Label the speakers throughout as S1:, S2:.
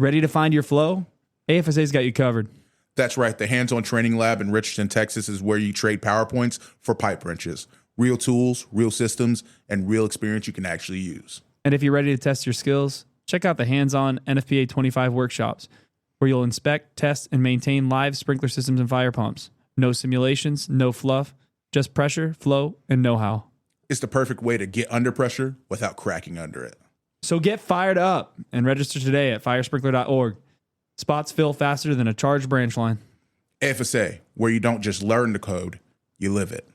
S1: Ready to find your flow? AFSA's got you covered.
S2: That's right. The hands-on training lab in Richardson, Texas is where you trade PowerPoints for pipe wrenches. Real tools, real systems, and real experience you can actually use.
S1: And if you're ready to test your skills, check out the hands-on NFPA 25 workshops, where you'll inspect, test, and maintain live sprinkler systems and fire pumps. No simulations, no fluff, just pressure, flow, and know-how.
S2: It's the perfect way to get under pressure without cracking under it.
S1: So get fired up and register today at firesprinkler.org. Spots fill faster than a charged branch line.
S2: AFSA, where you don't just learn the code, you live it.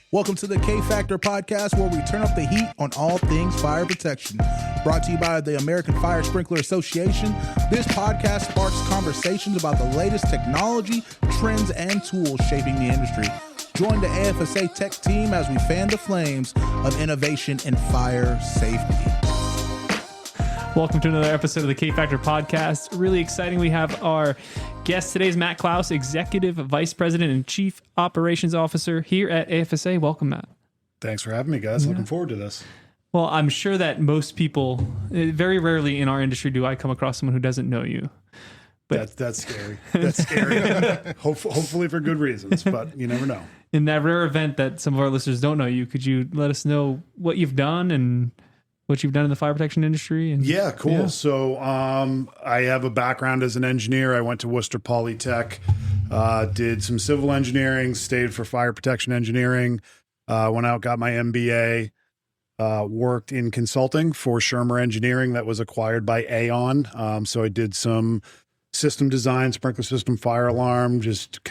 S2: Welcome to the K-Factor podcast, where we turn up the heat on all things fire protection. Brought to you by the American Fire Sprinkler Association, this podcast sparks conversations about the latest technology, trends, and tools shaping the industry. Join the AFSA tech team as we fan the flames of innovation in fire safety.
S1: Welcome to another episode of the K-Factor podcast. Really exciting. We have our guest today is Matt Klaus, Executive Vice President and Chief Operations Officer here at AFSA. Welcome, Matt.
S3: Thanks for having me, guys. Looking forward to this.
S1: Well, I'm sure that most people, very rarely in our industry do I come across someone who doesn't know you. But
S3: that's scary. That's scary. Hopefully for good reasons, but you never know.
S1: In that rare event that some of our listeners don't know you, could you let us know what you've done and what you've done in the fire protection industry? And,
S3: yeah, cool. Yeah. So I have a background as an engineer. I went to Worcester Polytech, did some civil engineering, stayed for fire protection engineering, went out, got my MBA, worked in consulting for Schirmer Engineering that was acquired by Aon. So I did some system design, sprinkler system, fire alarm, just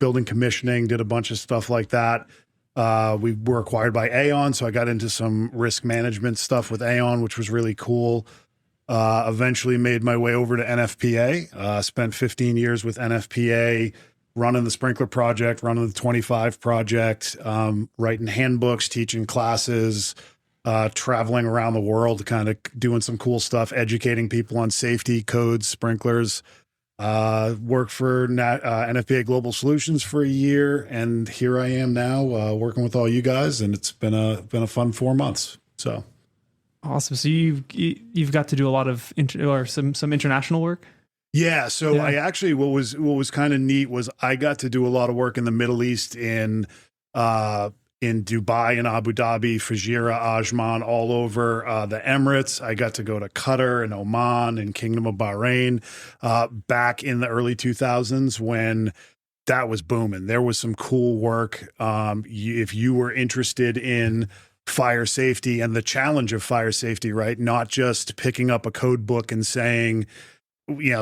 S3: building commissioning, did a bunch of stuff like that. We were acquired by Aon, so I got into some risk management stuff with Aon, which was really cool. Eventually made my way over to NFPA, spent 15 years with NFPA, running the sprinkler project, running the 25 project, writing handbooks, teaching classes, traveling around the world, kind of doing some cool stuff, educating people on safety, codes, sprinklers. Worked for NFPA Global Solutions for a year, and here I am now working with all you guys, and it's been a fun 4 months. So
S1: awesome. So you've got to do a lot of some international work.
S3: Yeah. So I actually what was kind of neat was I got to do a lot of work in the Middle East in Dubai and Abu Dhabi, Fujairah, Ajman, all over the Emirates. I got to go to Qatar and Oman and Kingdom of Bahrain back in the early 2000s when that was booming. There was some cool work. If you were interested in fire safety and the challenge of fire safety, right? Not just picking up a code book and saying,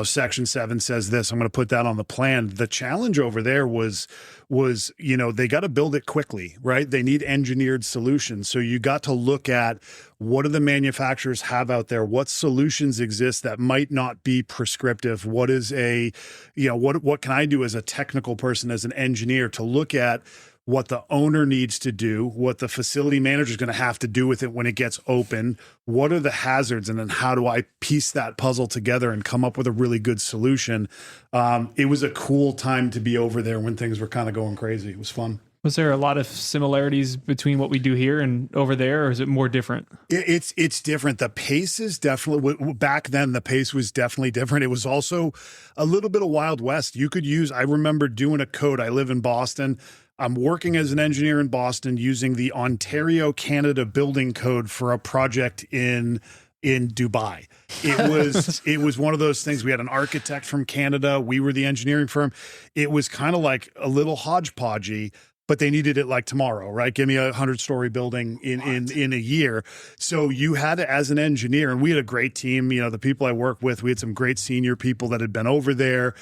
S3: Section 7 says this, I'm going to put that on the plan. The challenge over there was, they got to build it quickly, right? They need engineered solutions. So you got to look at what do the manufacturers have out there? What solutions exist that might not be prescriptive? What is what can I do as a technical person, as an engineer, to look at what the owner needs to do, what the facility manager is going to have to do with it when it gets open, what are the hazards, and then how do I piece that puzzle together and come up with a really good solution. It was a cool time to be over there when things were kind of going crazy. It was fun.
S1: Was there a lot of similarities between what we do here and over there, or is it more different?
S3: It's different. The pace is definitely, back then, the pace was definitely different. It was also a little bit of Wild West. I remember doing a code. I live in Boston. I'm working as an engineer in Boston using the Ontario, Canada building code for a project in Dubai. It was one of those things. We had an architect from Canada. We were the engineering firm. It was kind of like a little hodgepodgey, but they needed it like tomorrow, right? Give me a 100-story building in a year. So you had to, as an engineer, and we had a great team. The people I work with, we had some great senior people that had been over there.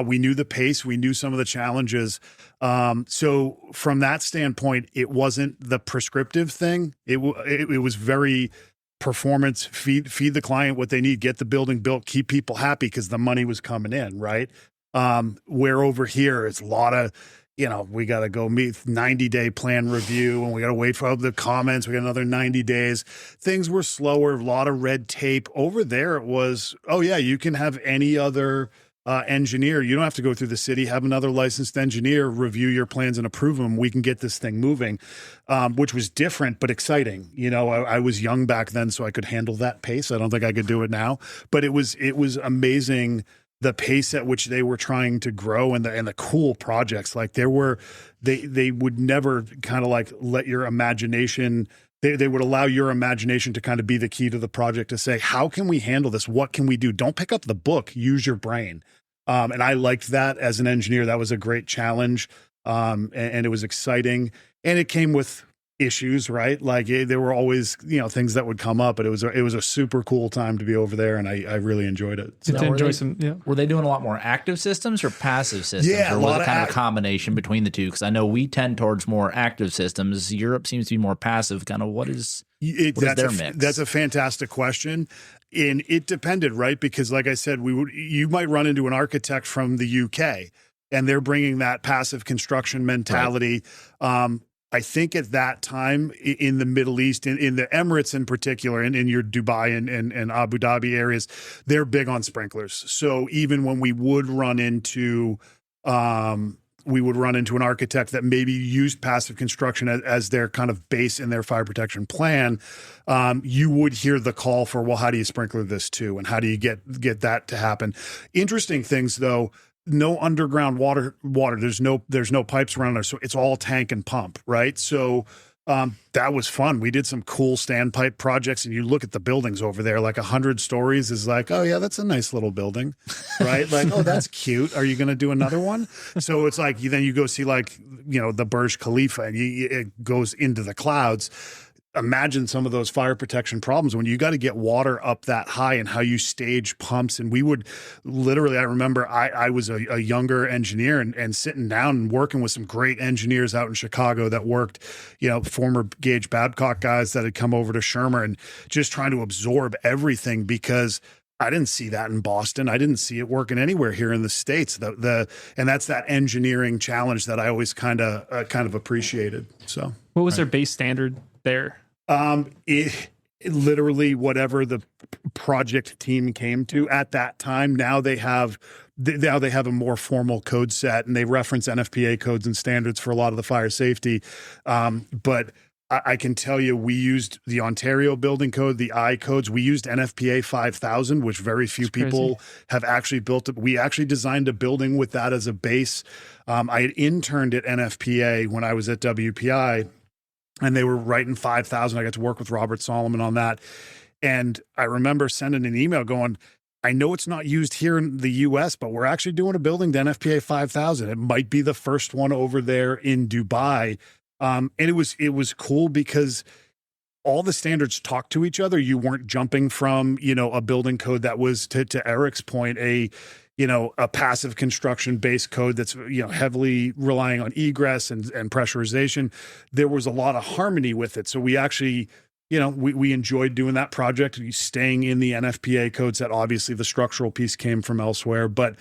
S3: We knew the pace. We knew some of the challenges. So from that standpoint, it wasn't the prescriptive thing. It was very performance, feed the client what they need, get the building built, keep people happy because the money was coming in, right? Where over here, it's a lot of, we got to go meet 90-day plan review and we got to wait for the comments. We got another 90 days. Things were slower, a lot of red tape. Over there, it was, you can have any other engineer. You don't have to go through the city, have another licensed engineer review your plans and approve them. We can get this thing moving, which was different but exciting. You know, I was young back then, so I could handle that pace. I don't think I could do it now, but it was amazing the pace at which they were trying to grow and the cool projects. Like they would never kind of like let your imagination. They would allow your imagination to kind of be the key to the project to say, how can we handle this? What can we do? Don't pick up the book, use your brain. And I liked that as an engineer. That was a great challenge. And it was exciting. And it came with issues, right? Like there were always, you know, things that would come up, but it was a super cool time to be over there. And I really enjoyed it.
S4: So were they doing a lot more active systems or passive systems?
S3: Yeah,
S4: or was it kind of a combination between the two? Because I know we tend towards more active systems. Europe seems to be more passive. Kind of what is their mix? That's
S3: a fantastic question. And it depended, right? Because like I said, you might run into an architect from the UK and they're bringing that passive construction mentality. Right. I think at that time in the Middle East, in the Emirates in particular, and in your Dubai and Abu Dhabi areas, they're big on sprinklers. So even when we would run into an architect that maybe used passive construction as their kind of base in their fire protection plan, you would hear the call for, well, how do you sprinkler this too? And how do you get that to happen? Interesting things though. No underground water. There's no pipes around there. So it's all tank and pump, right? So that was fun. We did some cool standpipe projects and you look at the buildings over there, like 100 stories is like, oh yeah, that's a nice little building, right? Like, oh, that's cute. Are you going to do another one? So it's like, then you go see like, you know, the Burj Khalifa and it goes into the clouds. Imagine some of those fire protection problems when you got to get water up that high and how you stage pumps. And we would literally, I remember I was a younger engineer and sitting down and working with some great engineers out in Chicago that worked, you know, former Gage Babcock guys that had come over to Shermer and just trying to absorb everything because I didn't see that in Boston. I didn't see it working anywhere here in the States. And that's that engineering challenge that I always kind of appreciated. So
S1: what was their base standard there?
S3: It literally whatever the project team came to at that time. Now they have a more formal code set and they reference NFPA codes and standards for a lot of the fire safety. But I can tell you, we used the Ontario Building Code, the I codes. We used NFPA 5000, which very few people have actually built. We actually designed a building with that as a base. I had interned at NFPA when I was at WPI. And they were writing 5,000. I got to work with Robert Solomon on that. And I remember sending an email going, I know it's not used here in the US, but we're actually doing a building to NFPA 5,000. It might be the first one over there in Dubai. And it was cool because all the standards talk to each other. You weren't jumping from, you know, a building code that was to Eric's point, a passive construction based code that's, you know, heavily relying on egress and pressurization. There was a lot of harmony with it. So we actually, you know, we enjoyed doing that project, staying in the NFPA code set. Obviously the structural piece came from elsewhere, but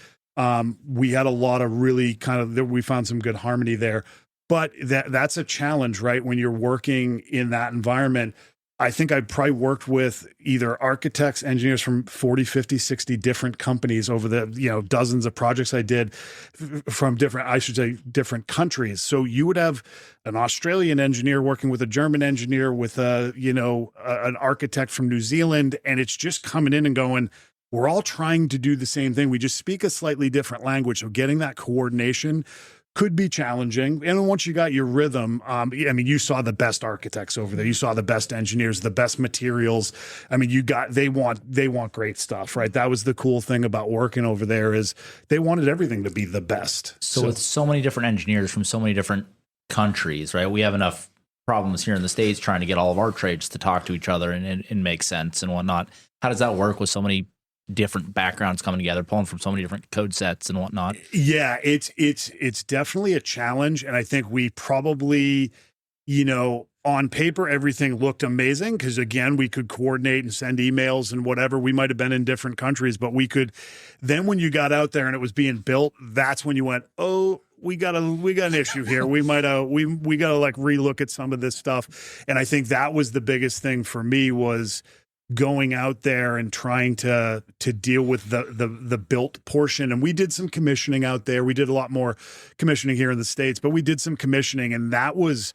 S3: we had a lot of really we found some good harmony there. But that's a challenge, right? When you're working in that environment. I think I probably worked with either architects, engineers from 40, 50, 60 different companies over the, you know, dozens of projects I did from different countries. So you would have an Australian engineer working with a German engineer with an architect from New Zealand. And it's just coming in and going, we're all trying to do the same thing. We just speak a slightly different language. So getting that coordination could be challenging. And once you got your rhythm, I mean, you saw the best architects over there. You saw the best engineers, the best materials. I mean, they want great stuff, right? That was the cool thing about working over there is they wanted everything to be the best.
S4: So with so many different engineers from so many different countries, right? We have enough problems here in the States trying to get all of our trades to talk to each other and make sense and whatnot. How does that work with so many different backgrounds coming together, pulling from so many different code sets and whatnot?
S3: Yeah, it's definitely a challenge. And I think we probably, you know, on paper, everything looked amazing because, again, we could coordinate and send emails and whatever. We might have been in different countries, but we could. Then when you got out there and it was being built, that's when you went, oh, we got an issue here. We might we got to like relook at some of this stuff. And I think that was the biggest thing for me was going out there and trying to deal with the built portion. And we did some commissioning out there. We did a lot more commissioning here in the States, but we did some commissioning, and that was,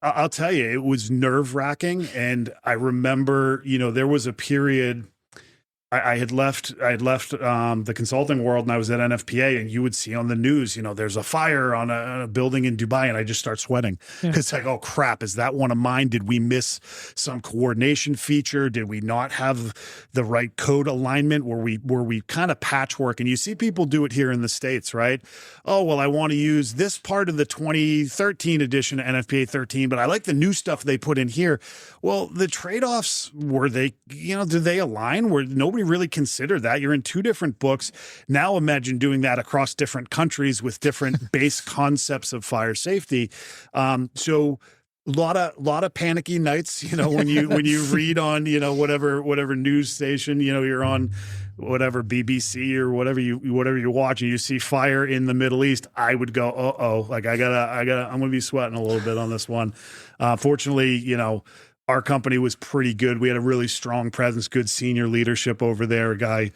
S3: I'll tell you, it was nerve-wracking. And I remember, there was a period I had left the consulting world, and I was at NFPA, and you would see on the news, there's a fire on a building in Dubai, and I just start sweating. Yeah. It's like, oh crap, is that one of mine? Did we miss some coordination feature? Did we not have the right code alignment? Were we kind of patchwork? And you see people do it here in the States, right? Oh, well, I want to use this part of the 2013 edition of NFPA 13, but I like the new stuff they put in here. Well, the trade-offs, were they, did they align? Nobody really considered that. You're in two different books. Now imagine doing that across different countries with different base concepts of fire safety. So a lot of panicky nights, when you read on, whatever news station, you're on, whatever BBC or whatever you watch, and you see fire in the Middle East, I would go, like I'm going to be sweating a little bit on this one. Fortunately, our company was pretty good. We had a really strong presence, good senior leadership over there. A guy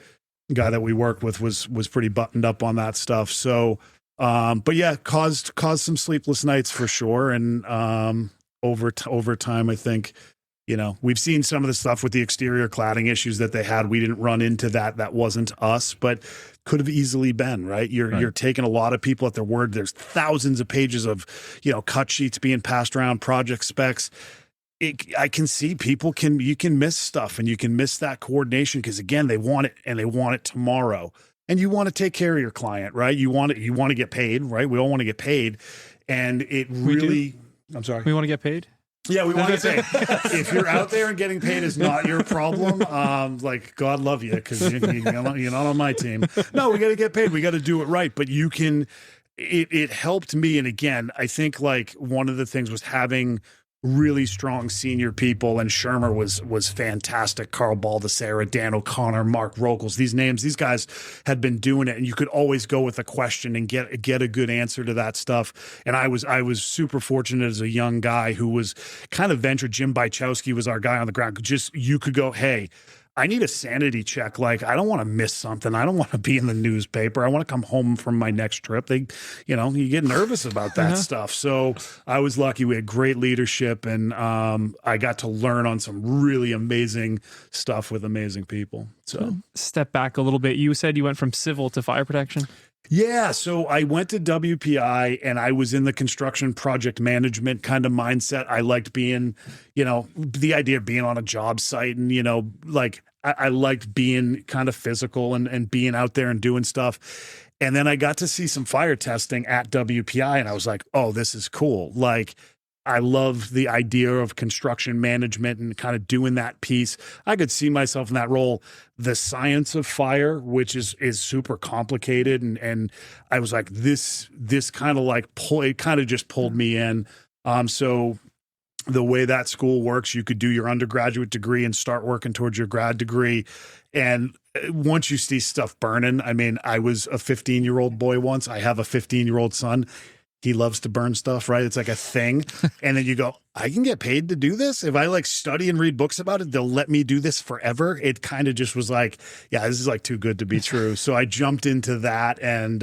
S3: that we worked with was pretty buttoned up on that stuff. So, but yeah, caused some sleepless nights for sure. And over time, I think, we've seen some of the stuff with the exterior cladding issues that they had. We didn't run into that. That wasn't us, but could have easily been, right? You're taking a lot of people at their word. There's thousands of pages of, cut sheets being passed around, project specs. I can see you can miss stuff, and you can miss that coordination because, again, they want it, and they want it tomorrow. And you want to take care of your client, right? You want to get paid, right? We all want to get paid. And it really, I'm sorry.
S1: We want to get paid?
S3: Yeah, we want to get paid. If you're out there and getting paid is not your problem, God love you, because you're not on my team. No, we got to get paid. We got to do it right. But it helped me. And again, I think one of the things was having really strong senior people, and Shermer was fantastic. Carl Baldessera, Dan O'Connor, Mark Rockels, these guys had been doing it, and you could always go with a question and get a good answer to that stuff. And I was super fortunate as a young guy who was kind of ventured. Jim Byczowski was our guy on the ground. You could go, hey, I need a sanity check. I don't want to miss something. I don't want to be in the newspaper. I want to come home from my next trip. You get nervous about that stuff. So I was lucky. We had great leadership, and I got to learn on some really amazing stuff with amazing people. So
S1: step back a little bit. You said you went from civil to fire protection.
S3: Yeah. So I went to WPI, and I was in the construction project management kind of mindset. I liked being, the idea of being on a job site, and, I liked being kind of physical and being out there and doing stuff. And then I got to see some fire testing at WPI, and I was like, oh, this is cool. I love the idea of construction management and kind of doing that piece. I could see myself in that role. The science of fire, which is super complicated, and I was like, this kind of it kind of just pulled me in. So the way that school works, you could do your undergraduate degree and start working towards your grad degree. And once you see stuff burning, I was a 15-year-old boy once. I have a 15-year-old son. He loves to burn stuff, right? It's like a thing. And then you go, I can get paid to do this? If I study and read books about it, they'll let me do this forever. It kind of just was like, yeah, this is too good to be true. So I jumped into that, and,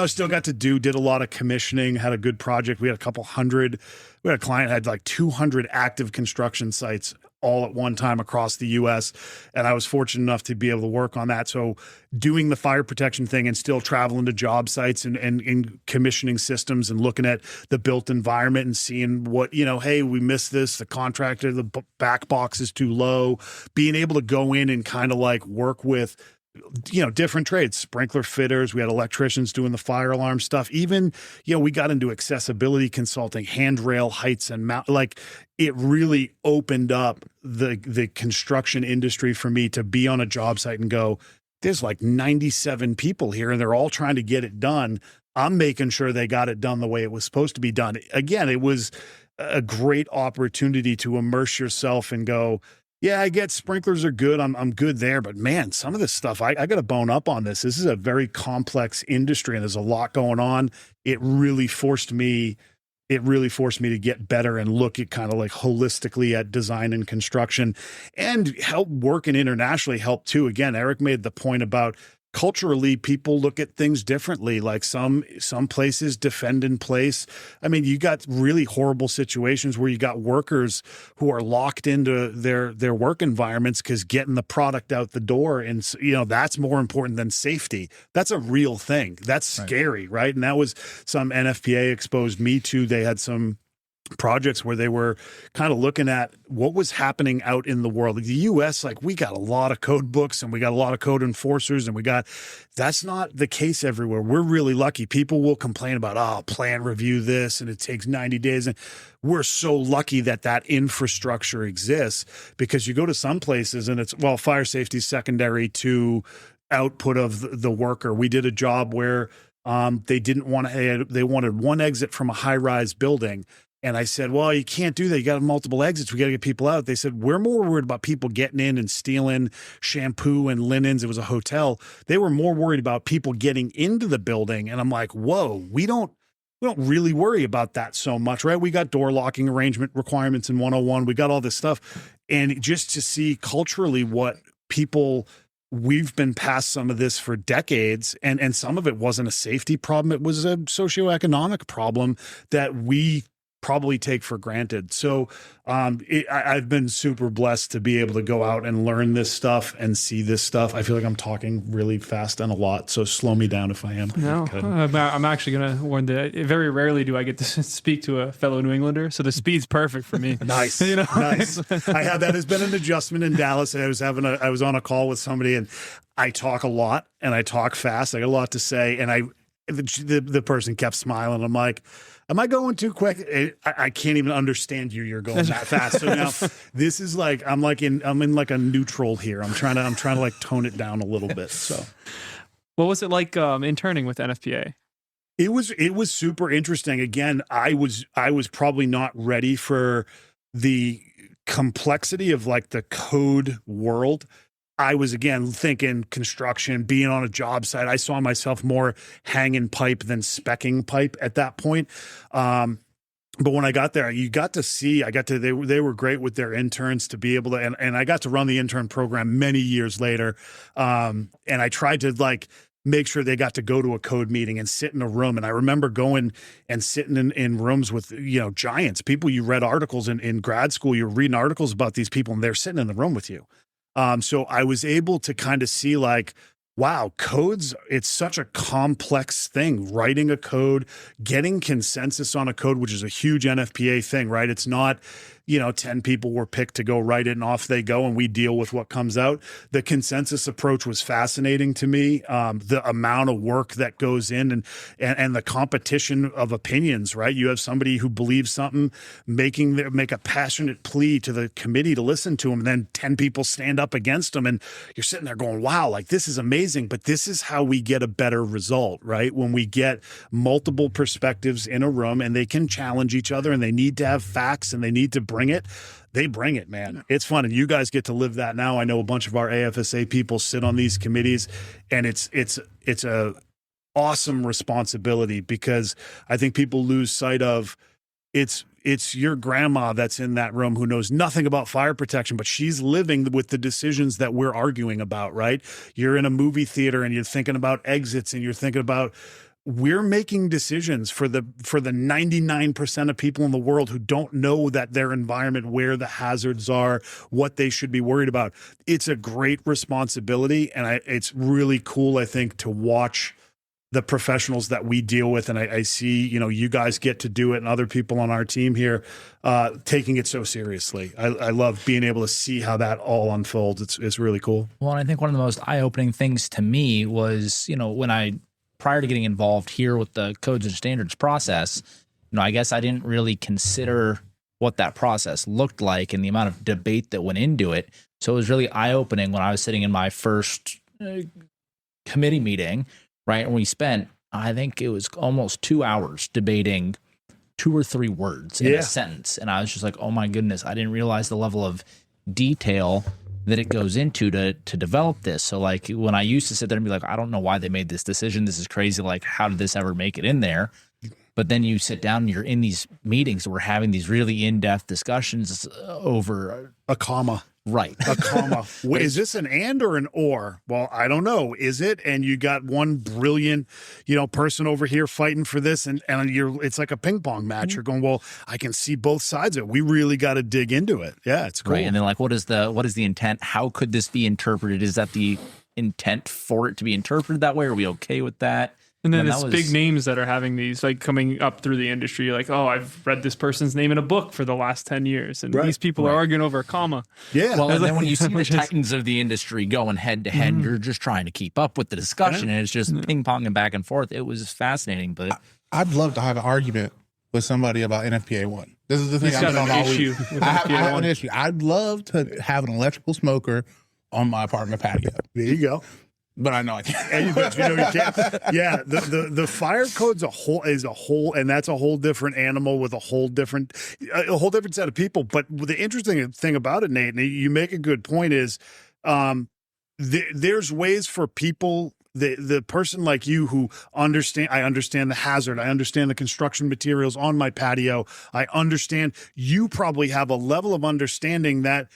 S3: still got to did a lot of commissioning, had a good project. We had a client had 200 active construction sites all at one time across the U.S. And I was fortunate enough to be able to work on that. So doing the fire protection thing and still traveling to job sites and commissioning systems and looking at the built environment and seeing what, hey, we missed this, the contractor, the back box is too low, being able to go in and kind of work with different trades, sprinkler fitters. We had electricians doing the fire alarm stuff. Even, we got into accessibility consulting, handrail heights and mount. It really opened up the construction industry for me to be on a job site and go, there's 97 people here, and they're all trying to get it done. I'm making sure they got it done the way it was supposed to be done. Again, it was a great opportunity to immerse yourself and go, yeah, I get sprinklers are good. I'm good there. But man, some of this stuff, I got to bone up on this. This is a very complex industry, and there's a lot going on. It really forced me it really forced me to get better and look at kind of like holistically at design and construction, and help working internationally helped too. Again, Eric made the point about culturally, people look at things differently. Like some places defend in place. I mean, you got really horrible situations where you got workers who are locked into their work environments because getting the product out the door, and that's more important than safety. That's a real thing. That's scary, right? And that was some NFPA exposed me to. They had some projects where they were kind of looking at what was happening out in the world. The US, like, we got a lot of code books and we got a lot of code enforcers, and that's not the case everywhere. We're really lucky. People will complain about, plan review this and it takes 90 days. And we're so lucky that infrastructure exists, because you go to some places and it's, fire safety is secondary to output of the worker. We did a job where they wanted one exit from a high-rise building. And I said, well, you can't do that. You got to have multiple exits. We got to get people out. They said, we're more worried about people getting in and stealing shampoo and linens. It was a hotel. They were more worried about people getting into the building. And I'm like, whoa, we don't really worry about that so much, right? We got door locking arrangement requirements in 101. We got all this stuff. And just to see culturally what people, we've been past some of this for decades, and some of it wasn't a safety problem. It was a socioeconomic problem that we probably take for granted. So I've been super blessed to be able to go out and learn this stuff and see this stuff. I feel like I'm talking really fast and a lot, so slow me down if I am.
S1: No, I'm actually going to warn that very rarely do I get to speak to a fellow New Englander, so the speed's perfect for me.
S3: Nice, nice. That has been an adjustment in Dallas. I was on a call with somebody, and I talk a lot and I talk fast. I got a lot to say, and the person kept smiling. I'm like, am I going too quick? I can't even understand you. You're going that fast. So now this is like, I'm in like a neutral here. I'm trying to like tone it down a little bit. So
S1: what was it like interning with NFPA?
S3: It was super interesting. Again, I was probably not ready for the complexity of like the code world. I was, again, thinking construction, being on a job site. I saw myself more hanging pipe than speccing pipe at that point. But when I got there, you got to see, they were great with their interns to be able to, and I got to run the intern program many years later. And I tried to like make sure they got to go to a code meeting and sit in a room. And I remember going and sitting in rooms with, giants, people you read articles in grad school, you're reading articles about these people, and they're sitting in the room with you. So I was able to kind of see like, wow, codes, it's such a complex thing. Writing a code, getting consensus on a code, which is a huge NFPA thing, right? It's not, 10 people were picked to go write it and off they go and we deal with what comes out. The consensus approach was fascinating to me. The amount of work that goes in and the competition of opinions, right? You have somebody who believes something, make a passionate plea to the committee to listen to them, and then 10 people stand up against them, and you're sitting there going, wow, like this is amazing, but this is how we get a better result, right? When we get multiple perspectives in a room and they can challenge each other and they need to have facts and they need to bring it. They bring it, man. It's fun. And you guys get to live that now. I know a bunch of our AFSA people sit on these committees, and it's a awesome responsibility, because I think people lose sight of it's your grandma that's in that room who knows nothing about fire protection, but she's living with the decisions that we're arguing about, right? You're in a movie theater and you're thinking about exits, and you're thinking about, we're making decisions for the 99% of people in the world who don't know that their environment, where the hazards are, what they should be worried about. It's a great responsibility, and it's really cool, I think, to watch the professionals that we deal with. And I see, you guys get to do it, and other people on our team here taking it so seriously. I love being able to see how that all unfolds. It's really cool.
S4: Well, and I think one of the most eye-opening things to me was, when prior to getting involved here with the codes and standards process, I guess I didn't really consider what that process looked like and the amount of debate that went into it. So it was really eye-opening when I was sitting in my first committee meeting, right? And we spent, I think it was almost 2 hours debating 2 or 3 words in a sentence. And I was just like, oh my goodness, I didn't realize the level of detail that it goes into to develop this. So like when I used to sit there and be like, I don't know why they made this decision. This is crazy. Like, how did this ever make it in there? But then you sit down and you're in these meetings and we're having these really in-depth discussions over
S3: a comma.
S4: Right.
S3: A comma. Is this an and or an or? Well, I don't know. Is it? And you got one brilliant, person over here fighting for this, and it's like a ping pong match. You're going, well, I can see both sides of it. We really got to dig into it. Yeah, it's cool.
S4: Right. And then what is the intent? How could this be interpreted? Is that the intent for it to be interpreted that way? Are we okay with that?
S1: And then it's big names that are having these coming up through the industry. I've read this person's name in a book for the last 10 years. And these people are arguing over a comma.
S3: Yeah.
S4: Well, and then when you see the titans of the industry going head to head, you're just trying to keep up with the discussion. And it's just ping ponging back and forth. It was fascinating. But
S2: I'd love to have an argument with somebody about NFPA 1. This is the thing I'm saying all week. I have an issue. I'd love to have an electrical smoker on my apartment patio.
S3: There you go.
S2: But I know I can't.
S3: And you can't. Yeah, the fire code's a whole, and that's a whole different animal with a whole different set of people. But the interesting thing about it, Nate, and you make a good point, is there's ways for people. The person like you who I understand the hazard. I understand the construction materials on my patio. I understand you probably have a level of understanding that,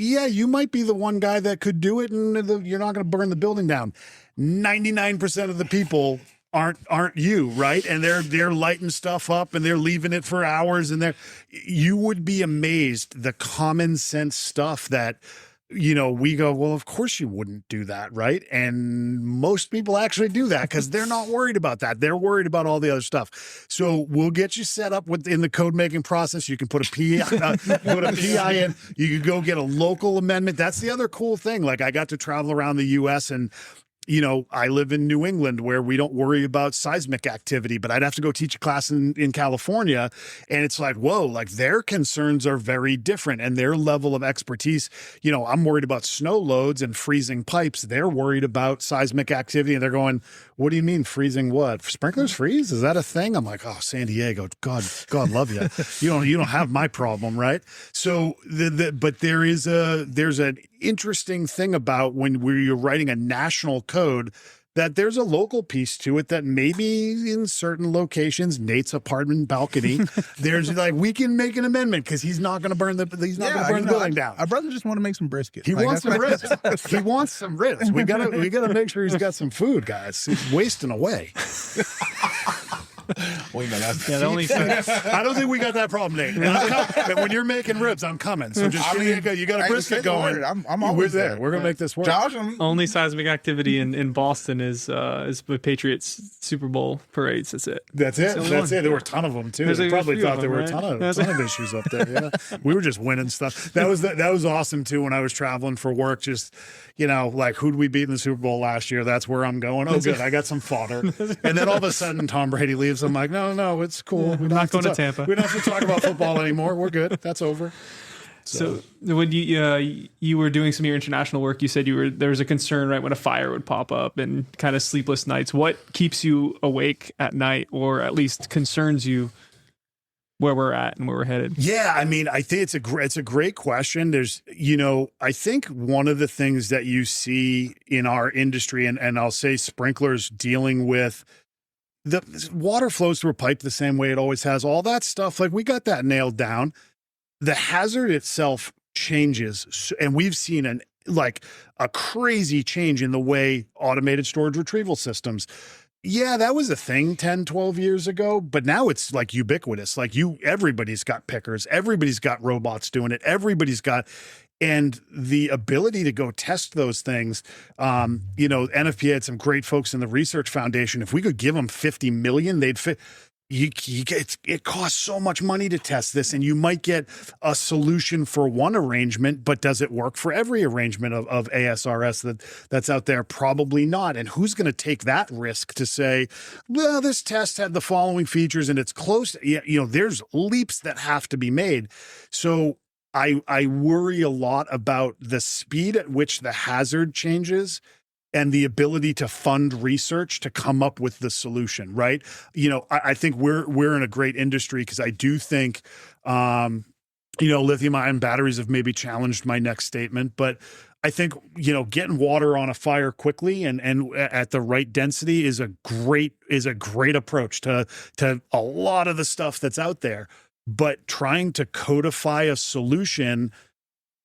S3: yeah, you might be the one guy that could do it, and you're not going to burn the building down. 99% of the people aren't you, right? And they're lighting stuff up and they're leaving it for hours, and you would be amazed the common sense stuff that we go, well, of course you wouldn't do that, right? And most people actually do that because they're not worried about that. They're worried about all the other stuff. So we'll get you set up in the code making process. You can put a PI in. You can go get a local amendment. That's the other cool thing. I got to travel around the U.S. and I live in New England where we don't worry about seismic activity, but I'd have to go teach a class in California. And it's whoa, their concerns are very different and their level of expertise. I'm worried about snow loads and freezing pipes. They're worried about seismic activity. And they're going, what do you mean freezing what? Sprinklers freeze? Is that a thing? I'm like, oh, San Diego, God love you. You don't have my problem, right? So but there's an interesting thing about when you're writing a national code that there's a local piece to it that maybe in certain locations, Nate's apartment balcony, there's we can make an amendment because he's not going to burn the building down.
S2: Our brother just want to make some brisket.
S3: He wants some ribs. He wants some ribs. We gotta make sure he's got some food, guys. He's wasting away.
S2: Wait a minute.
S3: I don't think we got that problem, Nate. But when you're making ribs, I'm coming. So just you got a brisket going.
S2: I'm always there.
S3: We're gonna make this work.
S2: Josh,
S1: only seismic activity in Boston is the Patriots Super Bowl parades. That's it.
S3: That's it. There were a ton of them too. They probably thought there were a ton of issues up there. Yeah, we were just winning stuff. That was awesome too. When I was traveling for work, just who'd we beat in the Super Bowl last year? That's where I'm going. Oh, good. I got some fodder. And then all of a sudden, Tom Brady leaves. I'm like, no, it's cool.
S1: We're not going to Tampa.
S3: We don't have to talk about football anymore. We're good. That's over.
S1: So when you were doing some of your international work, you said there was a concern right when a fire would pop up and kind of sleepless nights. What keeps you awake at night, or at least concerns you where we're at and where we're headed?
S3: Yeah, I mean, I think it's a great question. There's, I think one of the things that you see in our industry, and I'll say sprinklers dealing with the water flows through a pipe the same way it always has, all that stuff. We got that nailed down. The hazard itself changes. And we've seen a crazy change in the way automated storage retrieval systems. Yeah, that was a thing 10, 12 years ago, but now it's ubiquitous. Everybody's got pickers, everybody's got robots doing it, and the ability to go test those things. NFPA had some great folks in the Research Foundation. If we could give them 50 million, they'd fit. It costs so much money to test this, and you might get a solution for one arrangement, but does it work for every arrangement of ASRS that's out there? Probably not. And who's going to take that risk to say, well, this test had the following features and it's close? There's leaps that have to be made. So I worry a lot about the speed at which the hazard changes and the ability to fund research to come up with the solution, right? I think we're in a great industry because I do think, lithium-ion batteries have maybe challenged my next statement, but I think, getting water on a fire quickly and at the right density is a great approach to a lot of the stuff that's out there. But trying to codify a solution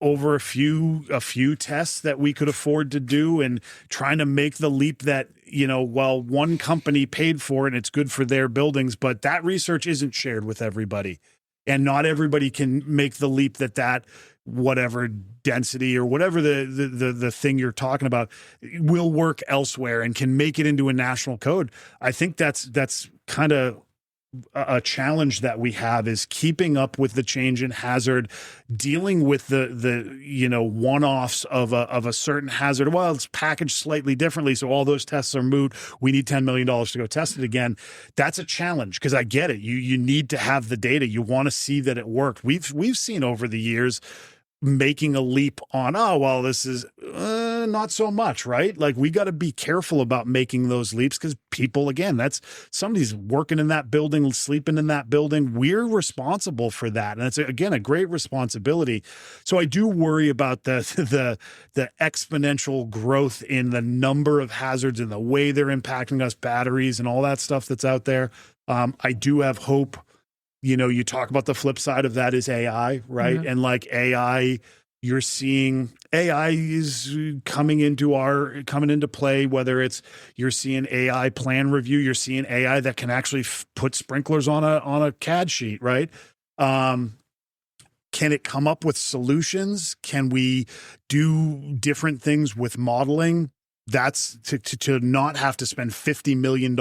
S3: over a few tests that we could afford to do, and trying to make the leap that, well, one company paid for it and it's good for their buildings, but that research isn't shared with everybody. And not everybody can make the leap that whatever density or whatever the thing you're talking about will work elsewhere and can make it into a national code. I think that's kind of a challenge that we have, is keeping up with the change in hazard, dealing with the one-offs of a certain hazard. Well, it's packaged slightly differently, so all those tests are moot. We need $10 million to go test it again. That's a challenge, because I get it. You need to have the data. You want to see that it worked. We've seen over the years making a leap on, this is not so much, right? Like, we got to be careful about making those leaps, because people, again, that's somebody's working in that building, sleeping in that building. We're responsible for that. And it's, again, a great responsibility. So I do worry about the exponential growth in the number of hazards and the way they're impacting us, batteries and all that stuff that's out there. I do have hope. You talk about the flip side of that is AI, right? Mm-hmm. And like AI, you're seeing AI is coming into play, whether it's you're seeing AI plan review, you're seeing AI that can actually put sprinklers on a CAD sheet, right? Can it come up with solutions? Can we do different things with modeling? That's to not have to spend $50 million.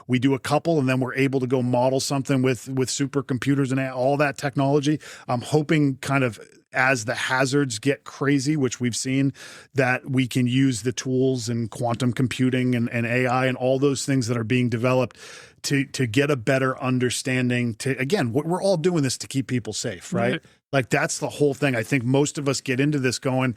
S3: We do a couple, and then we're able to go model something with supercomputers and all that technology. I'm hoping, kind of as the hazards get crazy, which we've seen, that we can use the tools and quantum computing and AI and all those things that are being developed to get a better understanding. Again, we're all doing this to keep people safe, right? Like, that's the whole thing. I think most of us get into this going,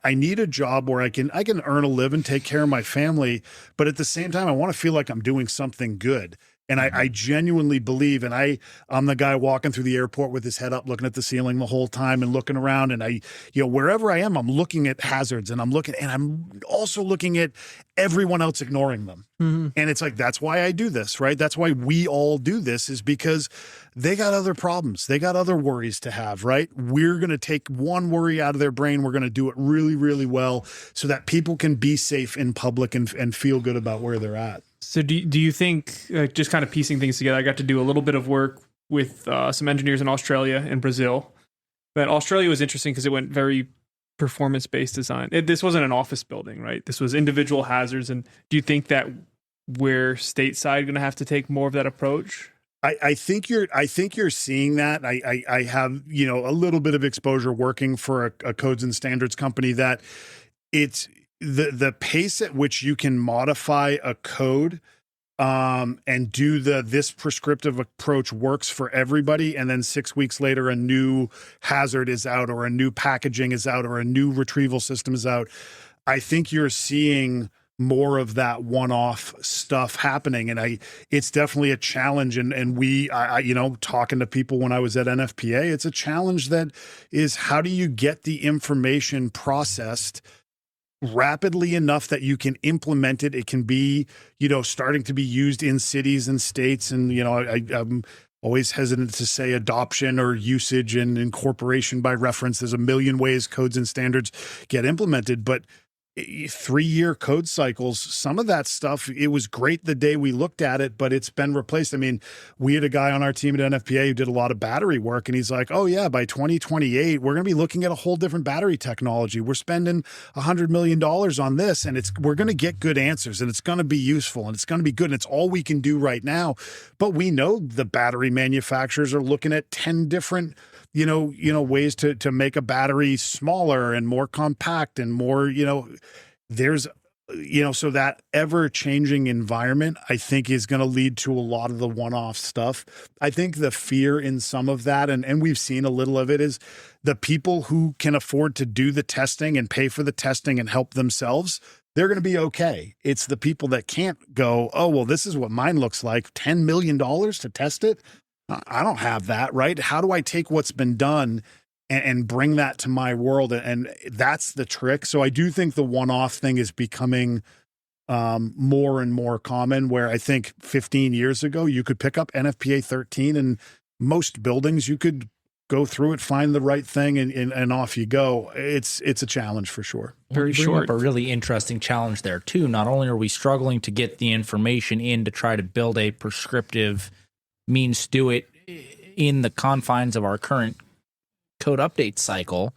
S3: I need a job where I can earn a living, take care of my family, but at the same time, I want to feel like I'm doing something good. And I genuinely believe, and I'm the guy walking through the airport with his head up, looking at the ceiling the whole time and looking around. And wherever I am, I'm looking at hazards, and I'm also looking at everyone else ignoring them. Mm-hmm. And it's like, that's why I do this, right? That's why we all do this, is because they got other problems. They got other worries to have, right? We're going to take one worry out of their brain. We're going to do it really, really well so that people can be safe in public and feel good about where they're at.
S1: So do you think, just kind of piecing things together, I got to do a little bit of work with some engineers in Australia and Brazil. But Australia was interesting because it went very performance-based design. This wasn't an office building, right? This was individual hazards. And do you think that we're stateside going to have to take more of that approach?
S3: I think you're seeing that. I have, a little bit of exposure working for a codes and standards company, that it's the pace at which you can modify a code and do this prescriptive approach works for everybody, and then 6 weeks later a new hazard is out, or a new packaging is out, or a new retrieval system is out. I think you're seeing more of that one-off stuff happening, and it's definitely a challenge. And we, talking to people when I was at NFPA, it's a challenge that is, how do you get the information processed rapidly enough that you can implement it? It can be, starting to be used in cities and states. And, I'm always hesitant to say adoption or usage and incorporation by reference. There's a million ways codes and standards get implemented, but 3-year code cycles, some of that stuff, it was great the day we looked at it, but it's been replaced. I mean, we had a guy on our team at NFPA who did a lot of battery work, and he's like, oh yeah, by 2028, we're going to be looking at a whole different battery technology. We're spending $100 million on this, and we're going to get good answers, and it's going to be useful, and it's going to be good, and it's all we can do right now. But we know the battery manufacturers are looking at 10 different ways to make a battery smaller and more compact and more, there's, so that ever-changing environment, I think, is going to lead to a lot of the one-off stuff. I think the fear in some of that, and we've seen a little of it, is the people who can afford to do the testing and pay for the testing and help themselves, they're going to be okay. It's the people that can't go, oh, well, this is what mine looks like, $10 million to test it. I don't have that, right? How do I take what's been done and bring that to my world. And that's the trick. So I do think the one-off thing is becoming more and more common, where I think 15 years ago, you could pick up NFPA 13 and most buildings, you could go through it, find the right thing, and off you go. It's a challenge for sure.
S4: Very short. A really interesting challenge there too. Not only are we struggling to get the information in to try to build a prescriptive means to do it in the confines of our current code update cycle,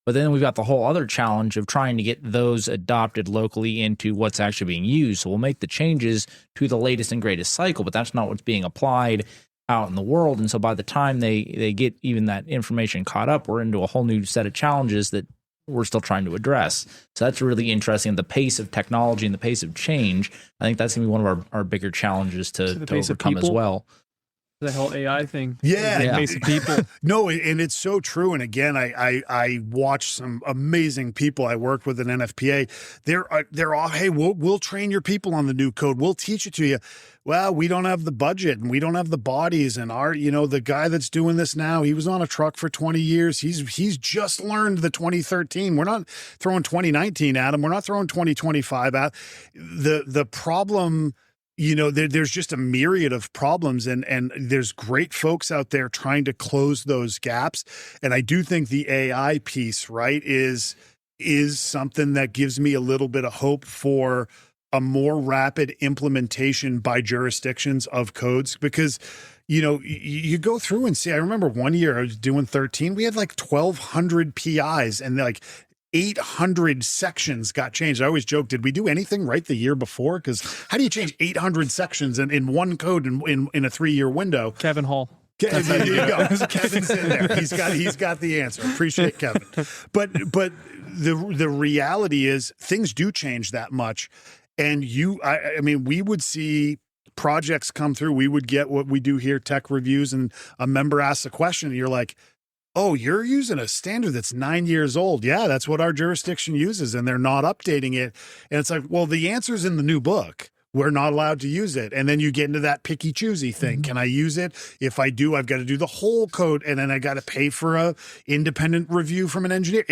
S4: but then we've got the whole other challenge of trying to get those adopted locally into what's actually being used. So we'll make the changes to the latest and greatest cycle, but that's not what's being applied out in the world. And so by the time they get even that information caught up, we're into a whole new set of challenges that we're still trying to address. So that's really interesting. The pace of technology and the pace of change, I think that's going to be one of our bigger challenges to overcome as well.
S1: The whole AI thing.
S3: Yeah.
S1: The pace of people.
S3: No, and it's so true. And again, I watched some amazing people I worked with in NFPA. They're all, hey, we'll train your people on the new code. We'll teach it to you. Well, we don't have the budget and we don't have the bodies, and the guy that's doing this now, he was on a truck for 20 years. He's just learned the 2013. We're not throwing 2019 at him. We're not throwing 2025 at the problem. There's just a myriad of problems, and there's great folks out there trying to close those gaps. And I do think the AI piece, right, is something that gives me a little bit of hope for a more rapid implementation by jurisdictions of codes, because you go through and see. I remember one year I was doing 13. We had like 1,200 PIs, and like 800 sections got changed. I always joke, did we do anything right the year before? Because how do you change 800 sections in one code in a 3-year window?
S1: Kevin Hall.
S3: There you go. Kevin's in there. He's got the answer. Appreciate Kevin. But the reality is things do change that much. And I mean, we would see projects come through. We would get what we do here, tech reviews, and a member asks a question, and you're like, oh, you're using a standard that's 9 years old. Yeah, that's what our jurisdiction uses, and they're not updating it. And it's like, well, the answer's in the new book. We're not allowed to use it. And then you get into that picky choosy thing. Can I use it? If I do, I've got to do the whole code, and then I got to pay for a independent review from an engineer.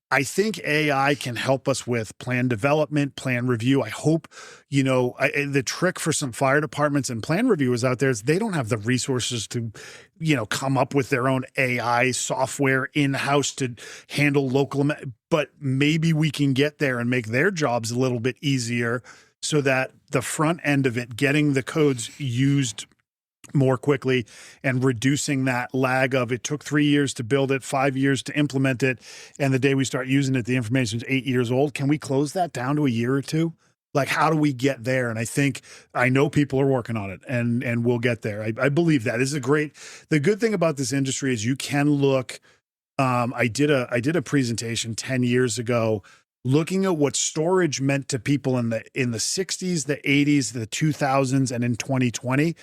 S3: I think AI can help us with plan development, plan review. I hope, the trick for some fire departments and plan reviewers out there is they don't have the resources to, come up with their own AI software in-house to handle local, but maybe we can get there and make their jobs a little bit easier so that the front end of it, getting the codes used more quickly and reducing that lag of it took 3 years to build it, 5 years to implement it, and the day we start using it, the information is 8 years old. Can we close that down to a year or two? Like, how do we get there? And I know people are working on it, and we'll get there. I believe that. This is the good thing about this industry is you can look. I did a presentation 10 years ago looking at what storage meant to people in the 60s, the 80s, the 2000s, and in 2020.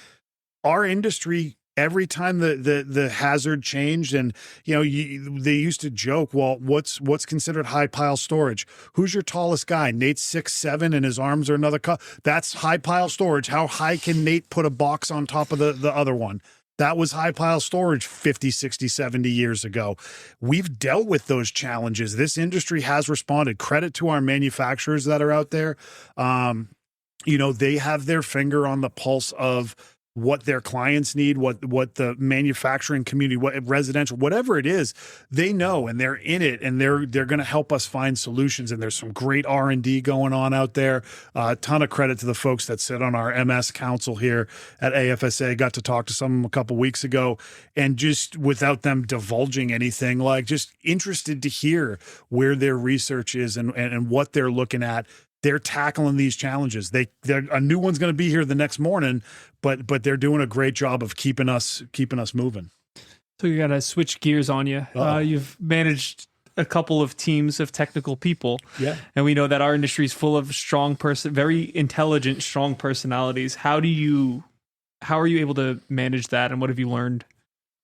S3: Our industry, every time the hazard changed, and they used to joke, well, what's considered high pile storage? Who's your tallest guy? Nate's 6'7" and his arms are another that's high pile storage. How high can Nate put a box on top of the other one? That was high pile storage 50, 60, 70 years ago. We've dealt with those challenges. This industry has responded. Credit to our manufacturers that are out there. They have their finger on the pulse of what their clients need, what the manufacturing community, what residential, whatever it is, they know, and they're in it, and they're going to help us find solutions. And there's some great R&D going on out there. A ton of credit to the folks that sit on our MS council here at AFSA. Got to talk to some of them a couple weeks ago, and just without them divulging anything, like just interested to hear where their research is and what they're looking at. They're tackling these challenges. A new one's going to be here the next morning, but they're doing a great job of keeping us moving.
S1: So you got to switch gears on you. You've managed a couple of teams of technical people.
S3: Yeah.
S1: And we know that our industry is full of very intelligent, strong personalities. How are you able to manage that, and what have you learned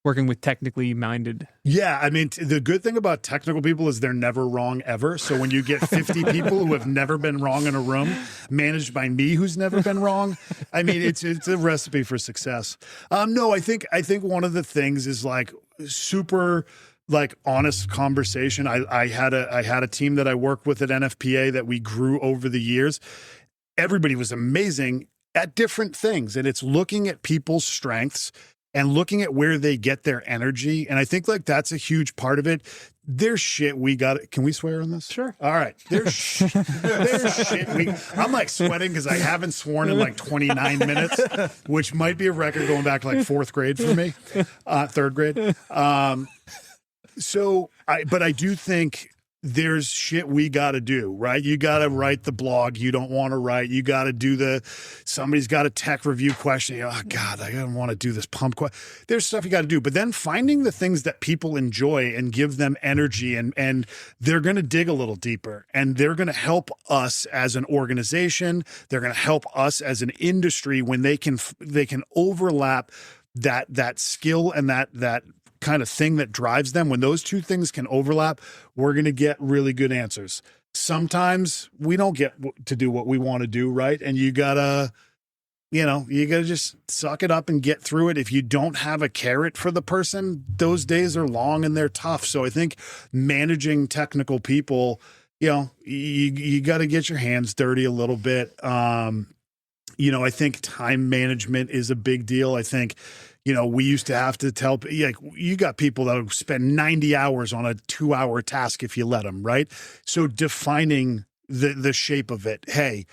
S1: working with technically minded?
S3: Yeah, I mean, the good thing about technical people is they're never wrong ever. So when you get 50 people who have never been wrong in a room, managed by me who's never been wrong, I mean, it's a recipe for success. No, I think one of the things is like super like honest conversation. I had a team that I worked with at NFPA that we grew over the years. Everybody was amazing at different things. And it's looking at people's strengths and looking at where they get their energy. And I think like that's a huge part of it. There's shit we got. Can we swear on this?
S1: Sure.
S3: All right. There's shit. I'm like sweating because I haven't sworn in like 29 minutes, which might be a record going back to like fourth grade for me, third grade. But I do think there's shit we got to do, right? You got to write the blog you don't want to write. You got to do somebody's got a tech review question. Oh God, I don't want to do this pump question. There's stuff you got to do, but then finding the things that people enjoy and give them energy, and they're going to dig a little deeper, and they're going to help us as an organization. They're going to help us as an industry when they can overlap that skill and that kind of thing that drives them. When those two things can overlap, we're going to get really good answers. Sometimes we don't get to do what we want to do, right? And you gotta just suck it up and get through it. If you don't have a carrot for the person, those days are long and they're tough. So I think managing technical people, you got to get your hands dirty a little bit. I think time management is a big deal. I think, we used to have to tell, like, you got people that will spend 90 hours on a 2-hour task if you let them, right? So defining the shape of it. Hey,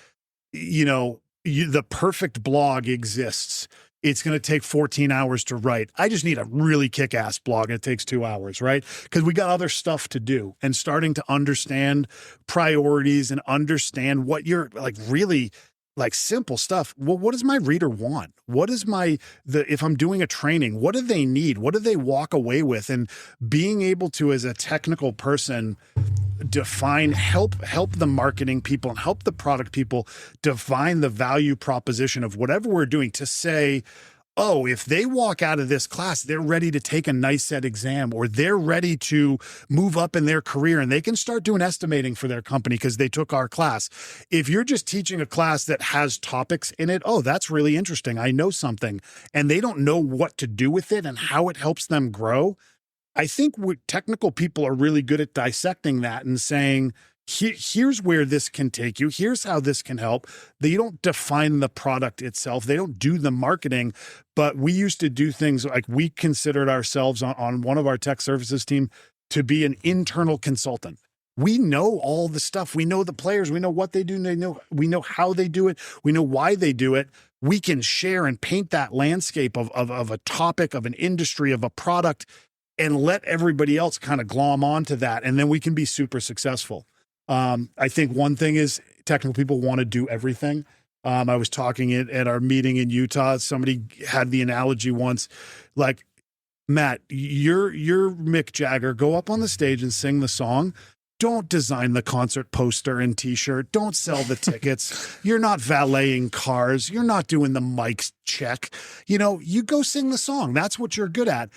S3: the perfect blog exists. It's going to take 14 hours to write. I just need a really kick-ass blog, and it takes 2 hours, right? Because we got other stuff to do, and starting to understand priorities and understand what you're like really like simple stuff. Well, what does my reader want? What is if I'm doing a training, what do they need? What do they walk away with? And being able to, as a technical person, help the marketing people and help the product people define the value proposition of whatever we're doing, to say, oh, if they walk out of this class, they're ready to take a NICET exam, or they're ready to move up in their career and they can start doing estimating for their company because they took our class. If you're just teaching a class that has topics in it, oh, that's really interesting. I know something, and they don't know what to do with it and how it helps them grow. I think technical people are really good at dissecting that and saying, here's where this can take you. Here's how this can help. They don't define the product itself. They don't do the marketing, but we used to do things like, we considered ourselves on one of our tech services team to be an internal consultant. We know all the stuff. We know the players. We know what they do. We know how they do it. We know why they do it. We can share and paint that landscape of a topic, of an industry, of a product, and let everybody else kind of glom onto that. And then we can be super successful. I think one thing is technical people want to do everything. I was talking at our meeting in Utah. Somebody had the analogy once, like, Matt, you're Mick Jagger. Go up on the stage and sing the song. Don't design the concert poster and t-shirt. Don't sell the tickets. You're not valeting cars. You're not doing the mic check. You go sing the song. That's what you're good at.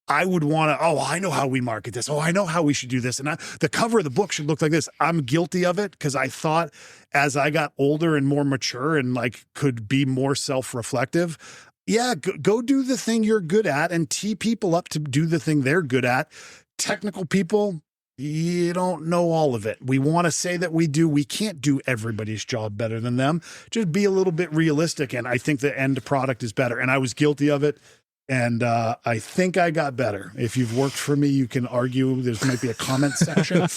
S3: I would want to, I know how we market this. I know how we should do this. And the cover of the book should look like this. I'm guilty of it because I thought, as I got older and more mature and like could be more self-reflective, go do the thing you're good at and tee people up to do the thing they're good at. Technical people, you don't know all of it. We want to say that we do. We can't do everybody's job better than them. Just be a little bit realistic. And I think the end product is better. And I was guilty of it. And I think I got better. If you've worked for me, you can argue. There might be a comment section.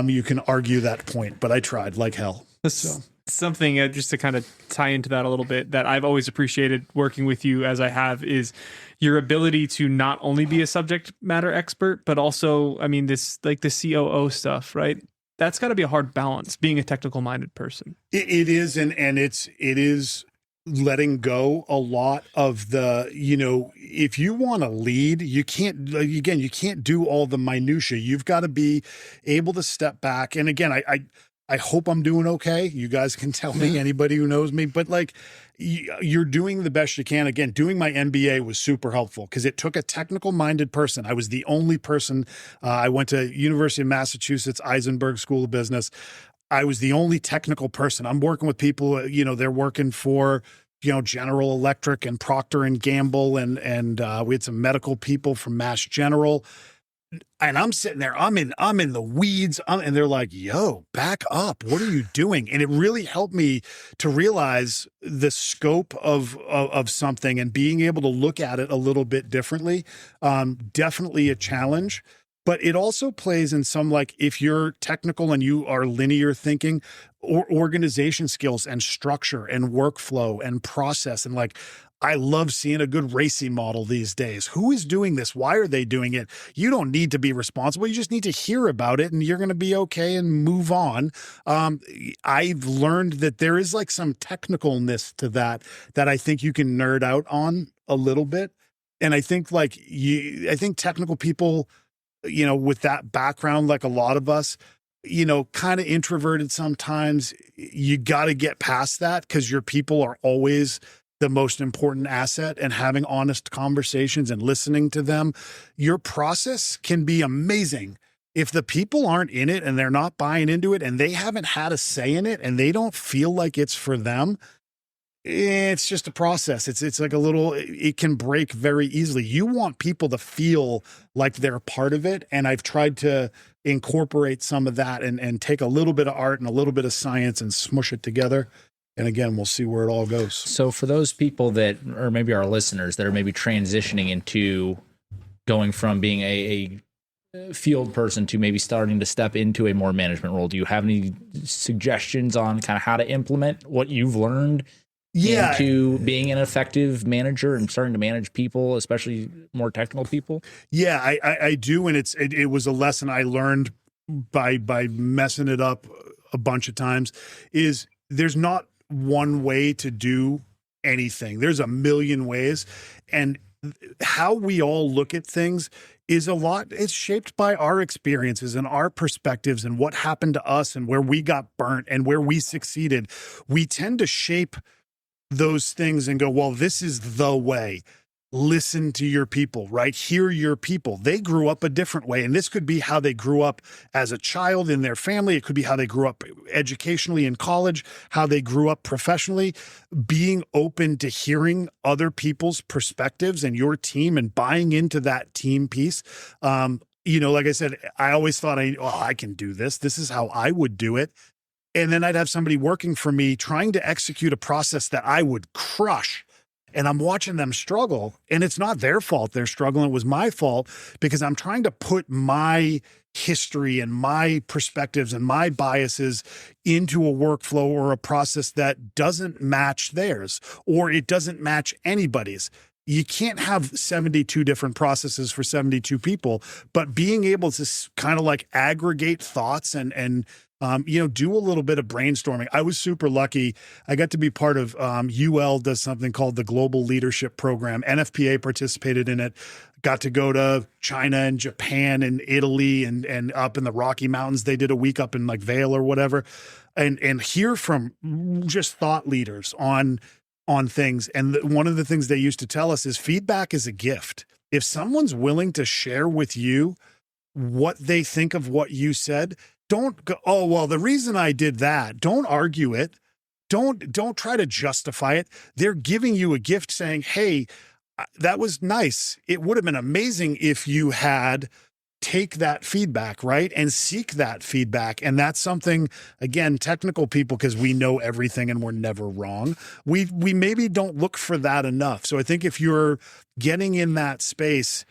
S3: You can argue that point, but I tried like hell. So
S5: something just to kind of tie into that a little bit that I've always appreciated working with you as I have is your ability to not only be a subject matter expert, but also, this like the COO stuff, right? That's got to be a hard balance, being a technical minded person.
S3: It is. And it is letting go a lot of the, if you want to lead, you can't do all the minutia. You've got to be able to step back. And again, I hope I'm doing okay. You guys can tell me, anybody who knows me, but like, you're doing the best you can. Again, doing my MBA was super helpful because it took a technical minded person. I was the only person. I went to University of Massachusetts, Eisenberg School of Business. I was the only technical person. I'm working with people, they're working for, General Electric and Procter and Gamble. And we had some medical people from Mass General. And I'm sitting there, I'm in the weeds, and they're like, yo, back up. What are you doing? And it really helped me to realize the scope of something and being able to look at it a little bit differently. Definitely a challenge. But it also plays in some, like, if you're technical and you are linear thinking, or organization skills and structure and workflow and process. And like, I love seeing a good racing model these days. Who is doing this? Why are they doing it? You don't need to be responsible. You just need to hear about it and you're going to be okay and move on. I've learned that there is like some technicalness to that I think you can nerd out on a little bit. And I think I think technical people, you know, with that background, like a lot of us, you know, kind of introverted sometimes, you got to get past that because your people are always the most important asset, and having honest conversations and listening to them. Your process can be amazing. If the people aren't in it and they're not buying into it and they haven't had a say in it and they don't feel like it's for them, it's just a process. It's like it can break very easily. You want people to feel like they're part of it. And I've tried to incorporate some of that and take a little bit of art and a little bit of science and smush it together. And again, we'll see where it all goes.
S4: So for those people that, or maybe our listeners that are maybe transitioning into going from being a field person to maybe starting to step into a more management role, do you have any suggestions on kind of how to implement what you've learned into being an effective manager and starting to manage people, especially more technical people?
S3: Yeah, I do. And it was a lesson I learned by messing it up a bunch of times, is there's not one way to do anything. There's a million ways. And how we all look at things is it's shaped by our experiences and our perspectives and what happened to us and where we got burnt and where we succeeded. We tend to shape those things and go, well, this is the way. Listen to your people, right? Hear your people. They grew up a different way. And this could be how they grew up as a child in their family. It could be how they grew up educationally in college, how they grew up professionally. Being open to hearing other people's perspectives and your team and buying into that team piece. You know, like I said, I always thought I can do this. This is how I would do it. And then I'd have somebody working for me trying to execute a process that I would crush. And I'm watching them struggle, and it's not their fault they're struggling. It was my fault because I'm trying to put my history and my perspectives and my biases into a workflow or a process that doesn't match theirs, or it doesn't match anybody's. You can't have 72 different processes for 72 people, but being able to kind of like aggregate thoughts and you know, do a little bit of brainstorming. I was super lucky. I got to be part of UL does something called the Global Leadership Program. NFPA participated in it. Got to go to China and Japan and Italy and up in the Rocky Mountains. They did a week up in like Vail or whatever, and hear from just thought leaders on things. And one of the things they used to tell us is feedback is a gift. If someone's willing to share with you what they think of what you said, don't go, oh, well, the reason I did that, don't argue it. Don't try to justify it. They're giving you a gift saying, hey, that was nice. It would have been amazing if you had take that feedback, right? And seek that feedback. And that's something, again, technical people, because we know everything and we're never wrong. We maybe don't look for that enough. So I think if you're getting in that space,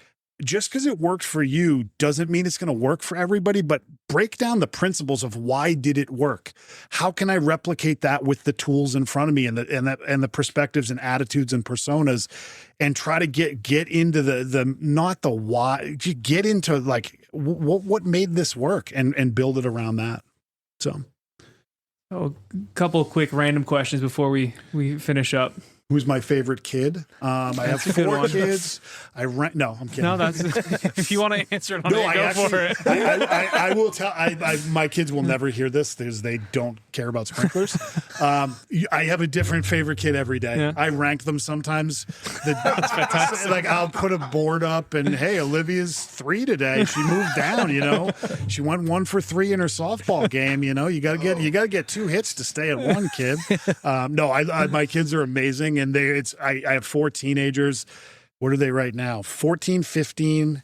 S3: just because it worked for you doesn't mean it's going to work for everybody, but break down the principles of why did it work? How can I replicate that with the tools in front of me and the perspectives and attitudes and personas, and try to get into the not the why, get into like what made this work and build it around that. So,
S5: a couple of quick random questions before we finish up.
S3: Who's my favorite kid? I have 4 kids. No, I'm kidding.
S5: No, that's if you want to answer it on it, go for it.
S3: I will tell. My kids will never hear this because they don't care about sprinklers. I have a different favorite kid every day. Yeah. I rank them sometimes. That's fantastic. Like I'll put a board up and hey, Olivia's 3 today. She moved down. You know, she went 1 for 3 in her softball game. You know, you got to get 2 hits to stay at 1, kid. No, my kids are amazing. And I have 4 teenagers. What are they right now? 14, 15,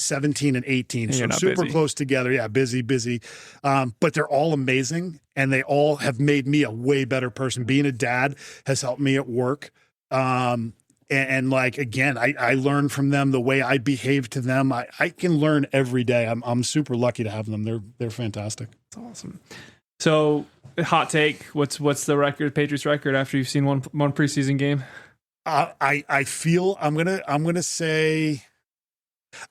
S3: 17 and 18.
S5: And
S3: So
S5: you're not
S3: super
S5: busy.
S3: close together. Yeah, busy. But they're all amazing, and they all have made me a way better person. Being a dad has helped me at work. And like, again, I learn from them the way I behave to them. I can learn every day. I'm super lucky to have them. They're fantastic.
S5: That's awesome. So, hot take. What's the record, Patriots record, after you've seen one preseason game?
S3: I feel I'm gonna say,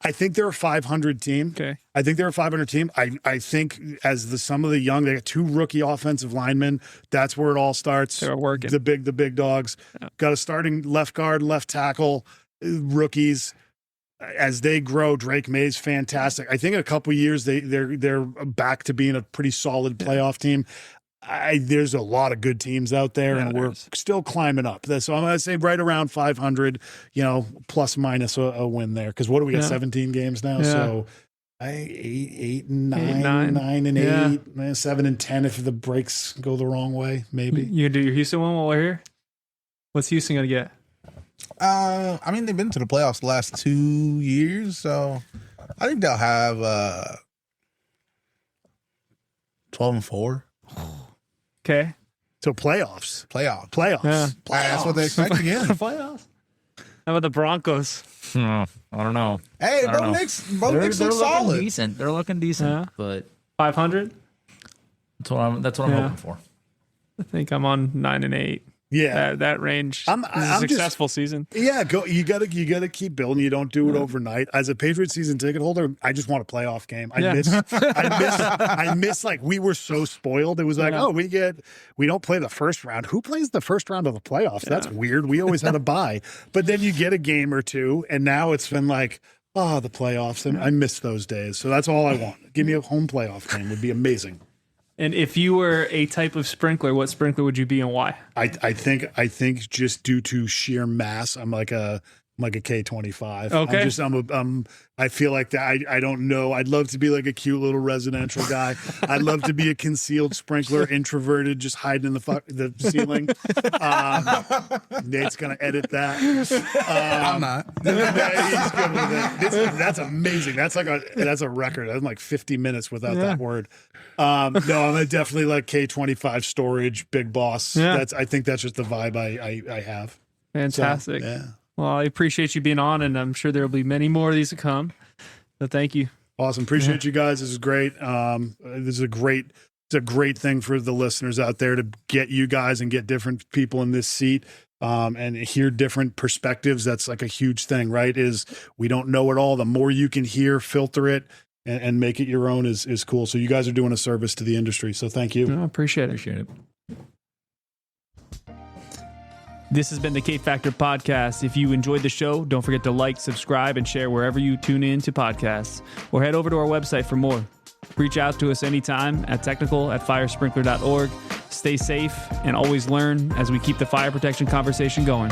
S3: I think they're a 500 team.
S5: Okay.
S3: I think they're a 500 team. I think as some of the young, they got 2 rookie offensive linemen. That's where it all starts.
S5: They're working.
S3: The big dogs.
S5: Yeah.
S3: Got a starting left guard, left tackle, rookies. As they grow, Drake May's fantastic. I think in a couple of years they're back to being a pretty solid playoff team. There's a lot of good teams out there, and we're still climbing up. So I'm going to say right around 500, plus minus a win there. Because what do we got? 17 games now.
S5: Yeah.
S3: So 8 and 9, 9 and 8, 7 and 10 if the breaks go the wrong way, maybe.
S5: You can do your Houston one while we're here? What's Houston going to get?
S2: I mean, they've been to the playoffs the last 2 years, so I think they'll have 12-4.
S5: Okay.
S3: So playoffs.
S2: Playoffs.
S5: Yeah.
S2: That's what they expect again.
S5: Playoffs. How about the Broncos?
S4: I don't know.
S2: Hey,
S4: I don't know.
S2: Knicks
S4: They're
S2: look
S4: looking
S2: solid.
S4: decent. They're looking decent,
S5: Yeah.
S4: but
S5: 500?
S4: that's what I'm hoping for.
S5: I think I'm on 9 and 8.
S3: Yeah.
S5: That range.
S3: I'm
S5: This is a successful season.
S3: Yeah, go. You gotta keep building. You don't do it overnight. As a Patriots season ticket holder, I just want a playoff game. I miss like, we were so spoiled. It was like, we don't play the first round. Who plays the first round of the playoffs? That's weird. We always had a bye, but then you get a game or two, and now it's been like, the playoffs, and I miss those days. So that's all I want. Give me a home playoff game. Would be amazing.
S5: And if you were a type of sprinkler, what sprinkler would you be and why?
S3: I think just due to sheer mass, I'm like a K25.
S5: Okay.
S3: I feel like that. I don't know. I'd love to be like a cute little residential guy. I'd love to be a concealed sprinkler, introverted, just hiding in the ceiling. Nate's gonna edit that.
S2: I'm not.
S3: He's good with it. That's amazing. That's a record. I'm like 50 minutes without that word. No, I'm definitely like K25 storage, big boss.
S5: Yeah.
S3: I think that's just the vibe I have.
S5: Fantastic.
S3: So, yeah.
S5: Well, I appreciate you being on, and I'm sure there will be many more of these to come. So thank you.
S3: Awesome. Appreciate you guys. This is great. This is a great thing for the listeners out there to get you guys and get different people in this seat and hear different perspectives. That's like a huge thing, right? Is we don't know it all. The more you can hear, filter it, and make it your own is cool. So you guys are doing a service to the industry. So thank you.
S5: No, I appreciate it. This has been the K Factor Podcast. If you enjoyed the show, don't forget to like, subscribe, and share wherever you tune in to podcasts. Or head over to our website for more. Reach out to us anytime at technical@firesprinkler.org. Stay safe and always learn as we keep the fire protection conversation going.